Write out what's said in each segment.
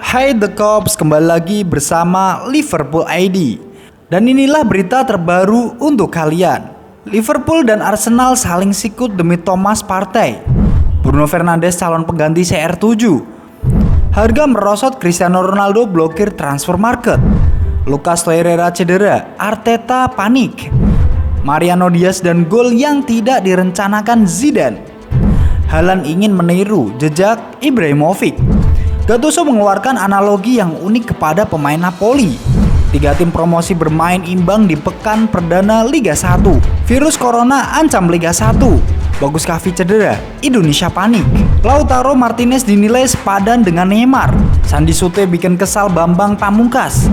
Hai The Cops, kembali lagi bersama Liverpool ID. Dan inilah berita terbaru untuk kalian. Liverpool dan Arsenal saling sikut demi Thomas Partey. Bruno Fernandes calon pengganti CR7. Harga merosot, Cristiano Ronaldo blokir transfer market. Lucas Torreira cedera, Arteta panik. Mariano Diaz dan gol yang tidak direncanakan Zidane. Haaland ingin meniru jejak Ibrahimovic. Gattuso mengeluarkan analogi yang unik kepada pemain Napoli. 3 tim promosi bermain imbang di pekan perdana Liga 1. Virus Corona ancam Liga 1. Bagus Kavi cedera, Indonesia panik. Lautaro Martinez dinilai sepadan dengan Neymar. Sandi Sute bikin kesal Bambang Pamungkas.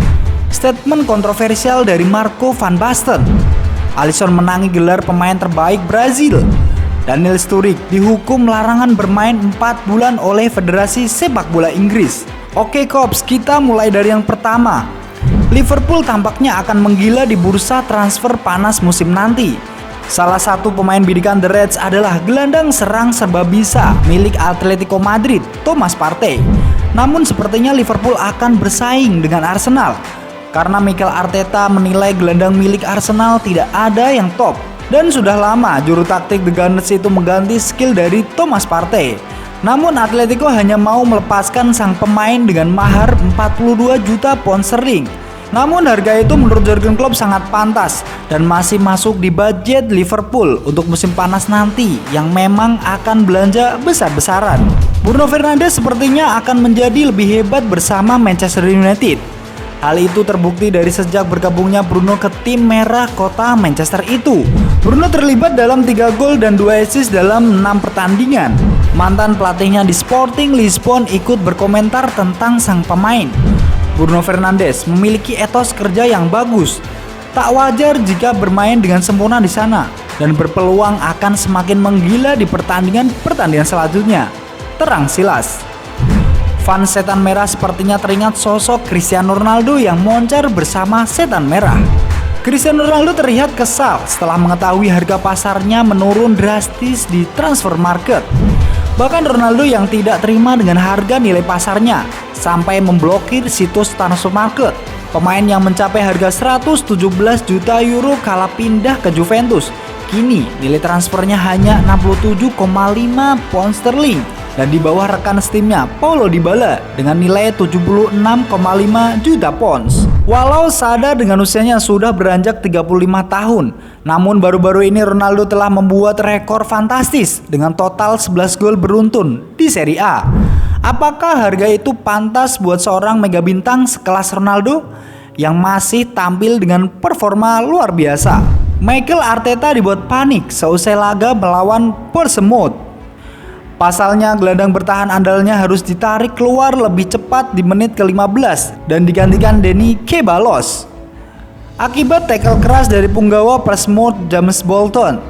Statement kontroversial dari Marco van Basten. Alisson menangi gelar pemain terbaik Brazil. Daniel Sturridge dihukum larangan bermain 4 bulan oleh Federasi Sepak Bola Inggris. Oke Cops, kita mulai dari yang pertama. Liverpool tampaknya akan menggila di bursa transfer panas musim nanti. Salah satu pemain bidikan The Reds adalah gelandang serang serba bisa milik Atletico Madrid, Thomas Partey. Namun sepertinya Liverpool akan bersaing dengan Arsenal karena Mikel Arteta menilai gelandang milik Arsenal tidak ada yang top. Dan sudah lama juru taktik The Gunners itu mengganti skill dari Thomas Partey. Namun Atletico hanya mau melepaskan sang pemain dengan mahar 42 juta pound sterling. Namun harga itu menurut Jurgen Klopp sangat pantas dan masih masuk di budget Liverpool untuk musim panas nanti yang memang akan belanja besar-besaran. Bruno Fernandes sepertinya akan menjadi lebih hebat bersama Manchester United. Hal itu terbukti dari sejak bergabungnya Bruno ke tim merah kota Manchester itu. Bruno terlibat dalam 3 gol dan 2 assist dalam 6 pertandingan. Mantan pelatihnya di Sporting Lisbon ikut berkomentar tentang sang pemain. Bruno Fernandes memiliki etos kerja yang bagus. Tak wajar jika bermain dengan sempurna di sana dan berpeluang akan semakin menggila di pertandingan selanjutnya. Terang silas. Fans Setan Merah sepertinya teringat sosok Cristiano Ronaldo yang moncar bersama Setan Merah. Cristiano Ronaldo terlihat kesal setelah mengetahui harga pasarnya menurun drastis di transfer market. Bahkan Ronaldo yang tidak terima dengan harga nilai pasarnya sampai memblokir situs transfer market. Pemain yang mencapai harga 117 juta euro kala pindah ke Juventus. Kini nilai transfernya hanya 67,5 pound sterling. Dan di bawah rekan setimnya Paulo Dybala dengan nilai 76,5 juta pounds. Walau sadar dengan usianya sudah beranjak 35 tahun, namun baru-baru ini Ronaldo telah membuat rekor fantastis dengan total 11 gol beruntun di Serie A. Apakah harga itu pantas buat seorang mega bintang sekelas Ronaldo yang masih tampil dengan performa luar biasa? Mikel Arteta dibuat panik seusai laga melawan Portsmouth. Pasalnya gelandang bertahan andalnya harus ditarik keluar lebih cepat di menit ke-15 dan digantikan Dani Ceballos. Akibat tackle keras dari punggawa Portsmouth James Bolton.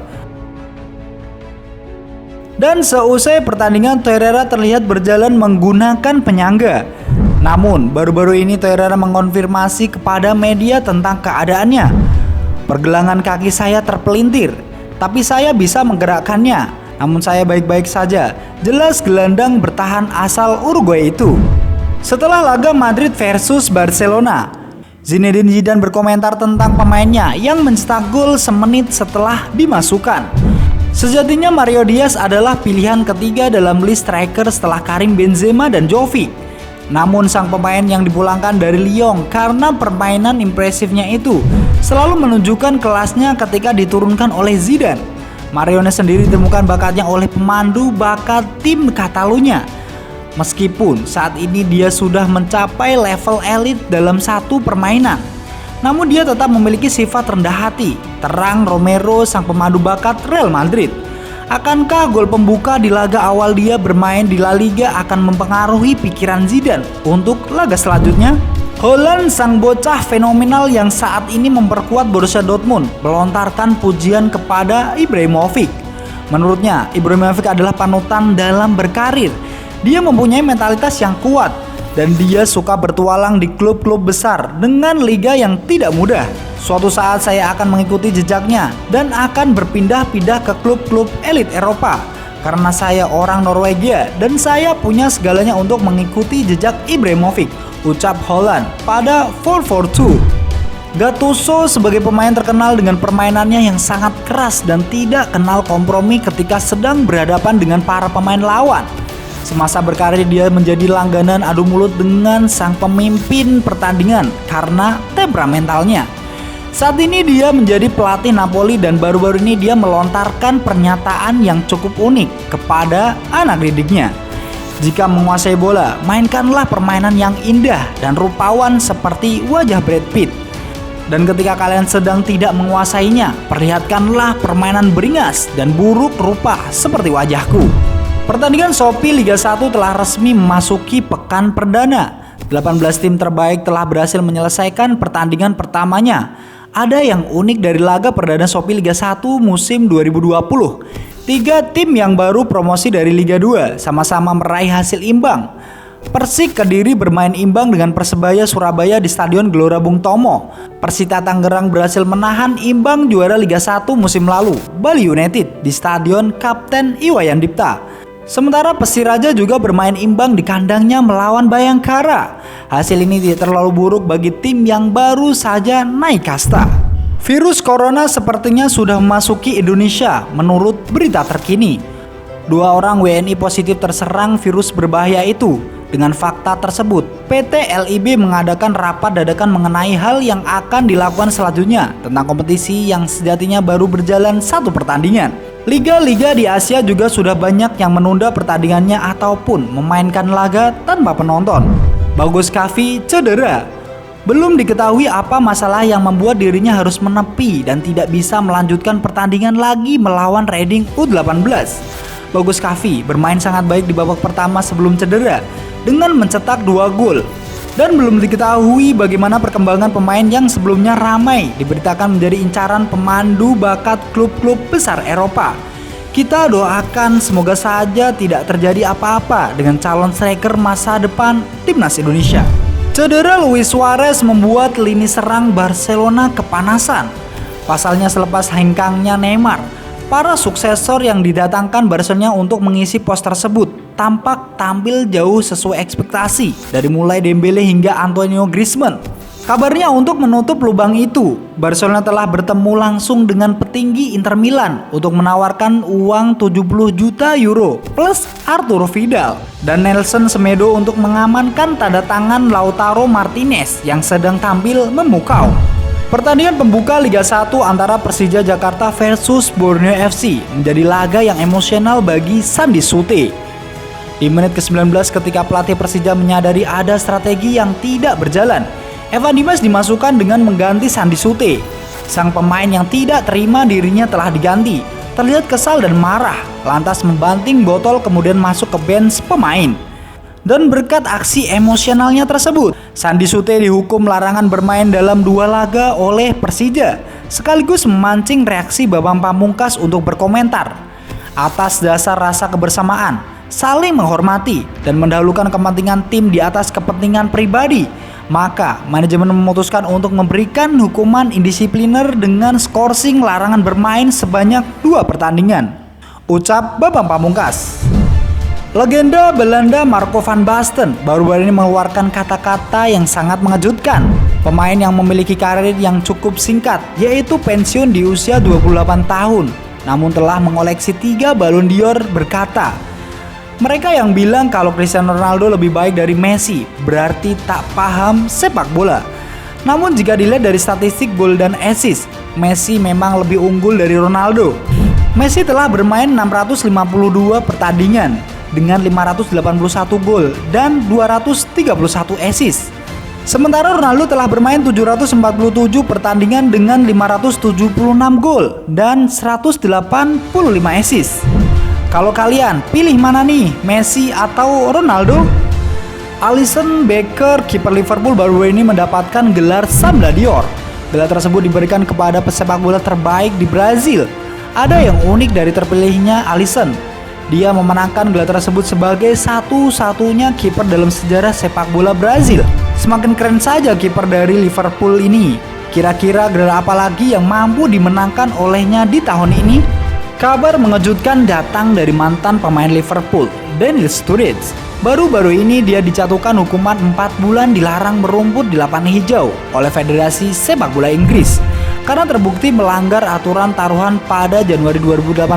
Dan seusai pertandingan Torreira terlihat berjalan menggunakan penyangga. Namun baru-baru ini Torreira mengonfirmasi kepada media tentang keadaannya. Pergelangan kaki saya terpelintir, tapi saya bisa menggerakkannya. Namun saya baik-baik saja, jelas gelandang bertahan asal Uruguay itu. Setelah laga Madrid versus Barcelona, Zinedine Zidane berkomentar tentang pemainnya yang mencetak gol semenit setelah dimasukkan. Sejatinya Mario Diaz adalah pilihan ketiga dalam list striker setelah Karim Benzema dan Jovic. Namun sang pemain yang dipulangkan dari Lyon karena permainan impresifnya itu selalu menunjukkan kelasnya ketika diturunkan oleh Zidane. Marione sendiri ditemukan bakatnya oleh pemandu bakat tim Catalunya. Meskipun saat ini dia sudah mencapai level elit dalam satu permainan, namun dia tetap memiliki sifat rendah hati. Terang Romero, sang pemandu bakat Real Madrid. Akankah gol pembuka di laga awal dia bermain di La Liga akan mempengaruhi pikiran Zidane untuk laga selanjutnya? Haaland, sang bocah fenomenal yang saat ini memperkuat Borussia Dortmund, melontarkan pujian kepada Ibrahimovic. Menurutnya, Ibrahimovic adalah panutan dalam berkarir. Dia mempunyai mentalitas yang kuat dan dia suka bertualang di klub-klub besar dengan liga yang tidak mudah. Suatu saat saya akan mengikuti jejaknya dan akan berpindah-pindah ke klub-klub elit Eropa. Karena saya orang Norwegia dan saya punya segalanya untuk mengikuti jejak Ibrahimovic, ucap Haaland pada 442. Gattuso sebagai pemain terkenal dengan permainannya yang sangat keras dan tidak kenal kompromi ketika sedang berhadapan dengan para pemain lawan. Semasa berkarir dia menjadi langganan adu mulut dengan sang pemimpin pertandingan karena temperamentalnya. Saat ini dia menjadi pelatih Napoli dan baru-baru ini dia melontarkan pernyataan yang cukup unik kepada anak didiknya. Jika menguasai bola, mainkanlah permainan yang indah dan rupawan seperti wajah Brad Pitt. Dan ketika kalian sedang tidak menguasainya, perlihatkanlah permainan beringas dan buruk rupa seperti wajahku. Pertandingan Shopee Liga 1 telah resmi memasuki pekan perdana. 18 tim terbaik telah berhasil menyelesaikan pertandingan pertamanya. Ada yang unik dari laga perdana Shopee Liga 1 musim 2020. 3 tim yang baru promosi dari Liga 2 sama-sama meraih hasil imbang. Persik Kediri bermain imbang dengan Persebaya Surabaya di Stadion Gelora Bung Tomo. Persita Tangerang berhasil menahan imbang juara Liga 1 musim lalu, Bali United, di Stadion Kapten Iwayan Dipta. Sementara Persiraja juga bermain imbang di kandangnya melawan Bayangkara. Hasil ini tidak terlalu buruk bagi tim yang baru saja naik kasta. Virus corona sepertinya sudah memasuki Indonesia menurut berita terkini. 2 orang WNI positif terserang virus berbahaya itu. Dengan fakta tersebut, PT LIB mengadakan rapat dadakan mengenai hal yang akan dilakukan selanjutnya tentang kompetisi yang sejatinya baru berjalan 1 pertandingan. Liga-liga di Asia juga sudah banyak yang menunda pertandingannya ataupun memainkan laga tanpa penonton. Bagus Kavi cedera. Belum diketahui apa masalah yang membuat dirinya harus menepi dan tidak bisa melanjutkan pertandingan lagi melawan Reading U18. Bagus Kavi bermain sangat baik di babak pertama sebelum cedera dengan mencetak 2 gol. Dan belum diketahui bagaimana perkembangan pemain yang sebelumnya ramai diberitakan menjadi incaran pemandu bakat klub-klub besar Eropa. Kita doakan semoga saja tidak terjadi apa-apa dengan calon striker masa depan timnas Indonesia. Cedera Luis Suarez membuat lini serang Barcelona kepanasan. Pasalnya selepas hengkangnya Neymar, para suksesor yang didatangkan Barcelona untuk mengisi pos tersebut tampak tampil jauh sesuai ekspektasi dari mulai Dembele hingga Antonio Griezmann. Kabarnya untuk menutup lubang itu, Barcelona telah bertemu langsung dengan petinggi Inter Milan untuk menawarkan uang 70 juta euro plus Arturo Vidal dan Nelson Semedo untuk mengamankan tanda tangan Lautaro Martinez yang sedang tampil memukau. Pertandingan pembuka Liga 1 antara Persija Jakarta versus Borneo FC menjadi laga yang emosional bagi Sandy Sute. Di menit ke-19 ketika pelatih Persija menyadari ada strategi yang tidak berjalan, Evan Dimas dimasukkan dengan mengganti Sandy Sute. Sang pemain yang tidak terima dirinya telah diganti, terlihat kesal dan marah, lantas membanting botol kemudian masuk ke bench pemain. Dan berkat aksi emosionalnya tersebut, Sandy Sute dihukum larangan bermain dalam 2 laga oleh Persija, sekaligus memancing reaksi Bambang Pamungkas untuk berkomentar. Atas dasar rasa kebersamaan, saling menghormati, dan mendahulukan kepentingan tim di atas kepentingan pribadi, maka manajemen memutuskan untuk memberikan hukuman indisipliner dengan skorsing larangan bermain sebanyak 2 pertandingan, ucap Bambang Pamungkas. Legenda Belanda Marco van Basten baru-baru ini mengeluarkan kata-kata yang sangat mengejutkan. Pemain yang memiliki karir yang cukup singkat, yaitu pensiun di usia 28 tahun, namun telah mengoleksi 3 Ballon d'Or, berkata, "Mereka yang bilang kalau Cristiano Ronaldo lebih baik dari Messi berarti tak paham sepak bola. Namun jika dilihat dari statistik gol dan assist, Messi memang lebih unggul dari Ronaldo. Messi telah bermain 652 pertandingan dengan 581 gol dan 231 assist. Sementara Ronaldo telah bermain 747 pertandingan dengan 576 gol dan 185 assist. Kalau kalian pilih mana nih, Messi atau Ronaldo?" Alisson Becker, kiper Liverpool, baru ini mendapatkan gelar Sambla d'Or. Gelar tersebut diberikan kepada pesepak bola terbaik di Brazil. Ada yang unik dari terpilihnya Alisson. Dia memenangkan gelar tersebut sebagai satu-satunya kiper dalam sejarah sepak bola Brazil. Semakin keren saja kiper dari Liverpool ini. Kira-kira gelar apa lagi yang mampu dimenangkan olehnya di tahun ini? Kabar mengejutkan datang dari mantan pemain Liverpool, Daniel Sturridge. Baru-baru ini dia dijatuhkan hukuman 4 bulan dilarang merumput di lapangan hijau oleh Federasi Sepak Bola Inggris karena terbukti melanggar aturan taruhan pada Januari 2018.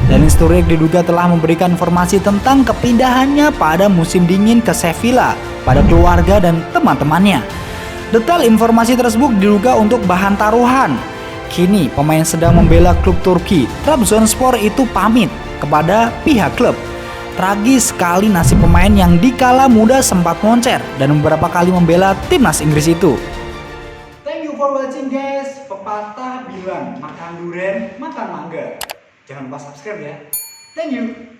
Daniel Sturridge diduga telah memberikan informasi tentang kepindahannya pada musim dingin ke Sevilla pada keluarga dan teman-temannya. Detail informasi tersebut diduga untuk bahan taruhan. Kini pemain sedang membela klub Turki Trabzonspor itu pamit kepada pihak klub. Tragis sekali nasib pemain yang dikala muda sempat moncer dan beberapa kali membela timnas Inggris itu. Thank you for watching guys. Pepatah bilang makan durian, makan mangga. Jangan lupa subscribe ya. Thank you.